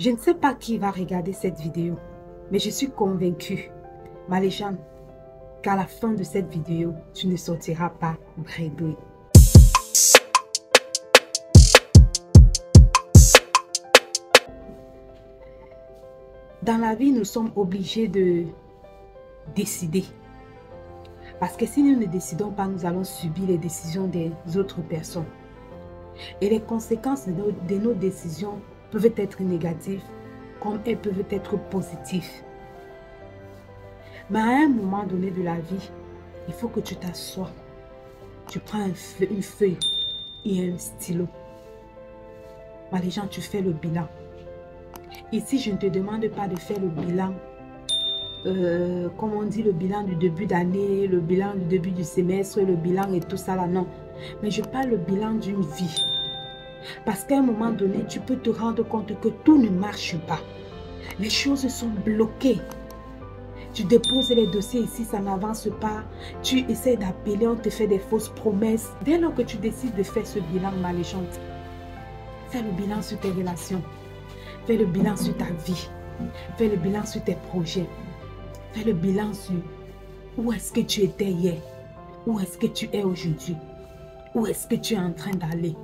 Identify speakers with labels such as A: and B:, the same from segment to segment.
A: Je ne sais pas qui va regarder cette vidéo, mais je suis convaincue, Marie-Jeanne, qu'à la fin de cette vidéo, tu ne sortiras pas bredouille. Dans la vie, nous sommes obligés de décider. Parce que si nous ne décidons pas, nous allons subir les décisions des autres personnes. Et les conséquences de nos décisions peuvent être négatives, comme elles peuvent être positives. Mais à un moment donné de la vie, il faut que tu t'assoies. Tu prends une feuille et un stylo. Marie-Jeanne, tu fais le bilan. Ici, je ne te demande pas de faire le bilan, comme on dit, le bilan du début d'année, le bilan du début du semestre, le bilan et tout ça là, non. Mais je parle le bilan d'une vie. Parce qu'à un moment donné, tu peux te rendre compte que tout ne marche pas. Les choses sont bloquées. Tu déposes les dossiers ici, ça n'avance pas. Tu essaies d'appeler, on te fait des fausses promesses. Dès lors que tu décides de faire ce bilan, Marie-Jeanne, fais le bilan sur tes relations. Fais le bilan sur ta vie. Fais le bilan sur tes projets. Fais le bilan sur où est-ce que tu étais hier. Où est-ce que tu es aujourd'hui. Où est-ce que tu es en train d'aller.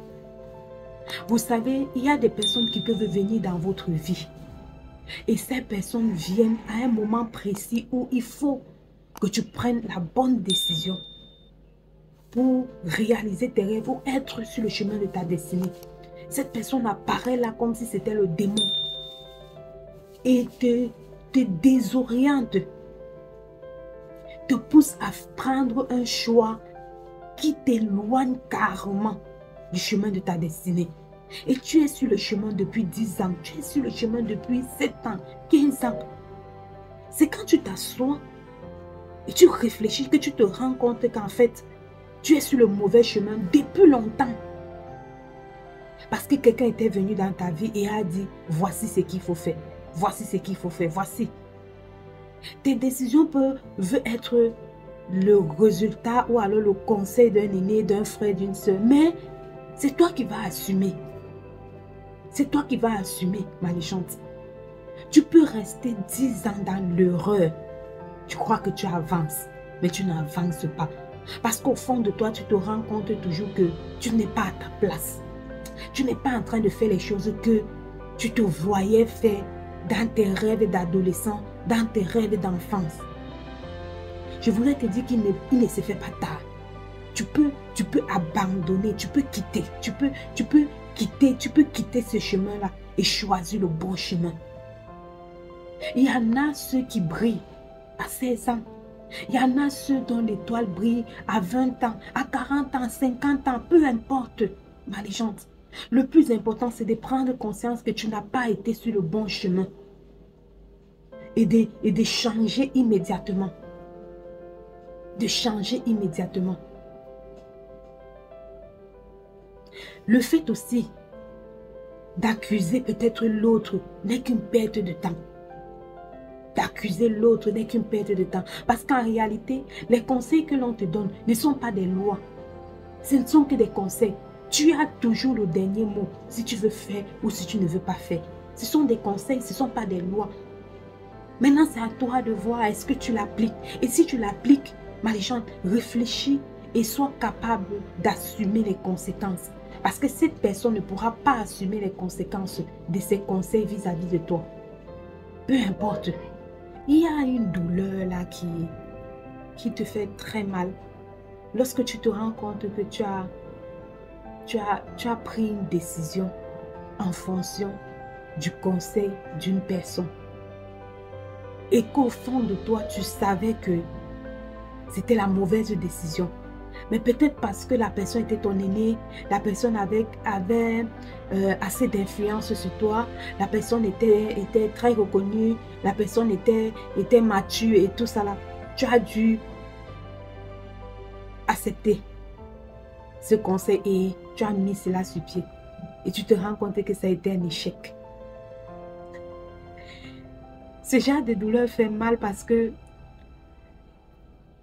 A: Vous savez, il y a des personnes qui peuvent venir dans votre vie. Et ces personnes viennent à un moment précis où il faut que tu prennes la bonne décision pour réaliser tes rêves ou être sur le chemin de ta destinée. Cette personne apparaît là comme si c'était le démon et te désoriente, te pousse à prendre un choix qui t'éloigne carrément du chemin de ta destinée. Et tu es sur le chemin depuis 10 ans, tu es sur le chemin depuis 7 ans, 15 ans. C'est quand tu t'assois et tu réfléchis que tu te rends compte qu'en fait, tu es sur le mauvais chemin depuis longtemps. Parce que quelqu'un était venu dans ta vie et a dit, voici ce qu'il faut faire, voici ce qu'il faut faire, voici. Tes décisions peuvent être le résultat ou alors le conseil d'un aîné, d'un frère, d'une soeur, mais c'est toi qui vas assumer. C'est toi qui vas assumer, Marie-Jeanne. Tu peux rester 10 ans dans l'erreur. Tu crois que tu avances, mais tu n'avances pas. Parce qu'au fond de toi, tu te rends compte toujours que tu n'es pas à ta place. Tu n'es pas en train de faire les choses que tu te voyais faire dans tes rêves d'adolescent, dans tes rêves d'enfance. Je voudrais te dire qu'il ne se fait pas tard. Tu peux abandonner, tu peux quitter, tu peux quitter ce chemin-là et choisir le bon chemin. Il y en a ceux qui brillent à 16 ans. Il y en a ceux dont l'étoile brille à 20 ans, à 40 ans, 50 ans, peu importe, Marie-Jeanne. Le plus important, c'est de prendre conscience que tu n'as pas été sur le bon chemin et de changer immédiatement. De changer immédiatement. Le fait aussi d'accuser peut-être l'autre n'est qu'une perte de temps. D'accuser l'autre n'est qu'une perte de temps. Parce qu'en réalité, les conseils que l'on te donne ne sont pas des lois. Ce ne sont que des conseils. Tu as toujours le dernier mot si tu veux faire ou si tu ne veux pas faire. Ce sont des conseils, ce ne sont pas des lois. Maintenant, c'est à toi de voir est-ce que tu l'appliques. Et si tu l'appliques, Marie-Jeanne, réfléchis et sois capable d'assumer les conséquences. Parce que cette personne ne pourra pas assumer les conséquences de ses conseils vis-à-vis de toi. Peu importe. Il y a une douleur là qui te fait très mal. Lorsque tu te rends compte que tu as pris une décision en fonction du conseil d'une personne. Et qu'au fond de toi, tu savais que c'était la mauvaise décision. Mais peut-être parce que la personne était ton aîné, la personne avait assez d'influence sur toi, la personne était très reconnue, la personne était mature et tout ça là. Tu as dû accepter ce conseil et tu as mis cela sur pied. Et tu te rends compte que ça a été un échec. Ce genre de douleur fait mal parce que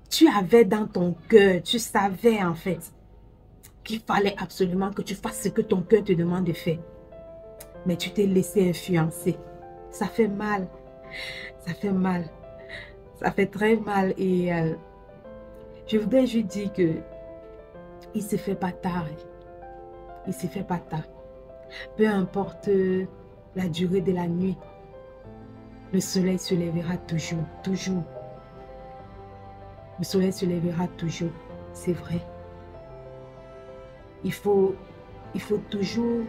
A: tu avais dans ton cœur, tu savais en fait qu'il fallait absolument que tu fasses ce que ton cœur te demande de faire. mais tu t'es laissé influencer. Ça fait mal. Ça fait mal. Ça fait très mal. Et je voudrais juste dire que il se fait pas tard. Il se fait pas tard. Peu importe la durée de la nuit, le soleil se lèvera toujours, toujours. Le soleil se lèvera toujours, c'est vrai. Il faut toujours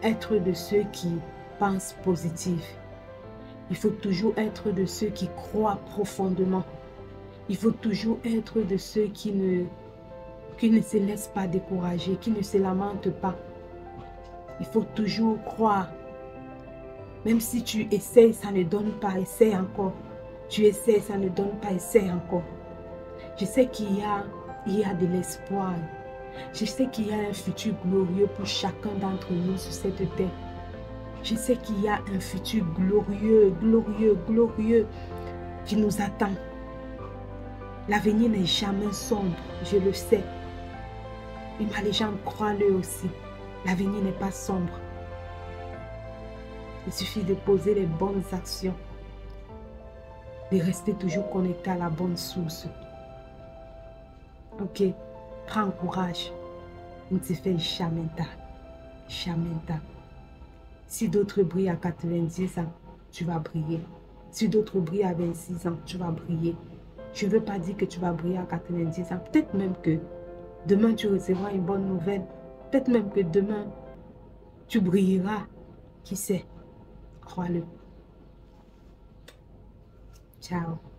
A: être de ceux qui pensent positif. Il faut toujours être de ceux qui croient profondément. Il faut toujours être de ceux qui ne se laissent pas décourager, qui ne se lamentent pas. Il faut toujours croire. Même si tu essaies, ça ne donne pas, essaie encore. Tu essaies, ça ne donne pas, essaie encore. Je sais qu'il y a de l'espoir. Je sais qu'il y a un futur glorieux pour chacun d'entre nous sur cette terre. Je sais qu'il y a un futur glorieux, glorieux, glorieux qui nous attend. L'avenir n'est jamais sombre, je le sais. Et ma légende, crois-le aussi. L'avenir n'est pas sombre. Il suffit de poser les bonnes actions, de rester toujours connecté à la bonne source. Ok, prends courage. On te fait jamais tard. Jamais tard. Si d'autres brillent à 90 ans, tu vas briller. Si d'autres brillent à 26 ans, tu vas briller. Je ne veux pas dire que tu vas briller à 90 ans. Peut-être même que demain, tu recevras une bonne nouvelle. Peut-être même que demain, tu brilleras. Qui sait? Crois-le. Ciao.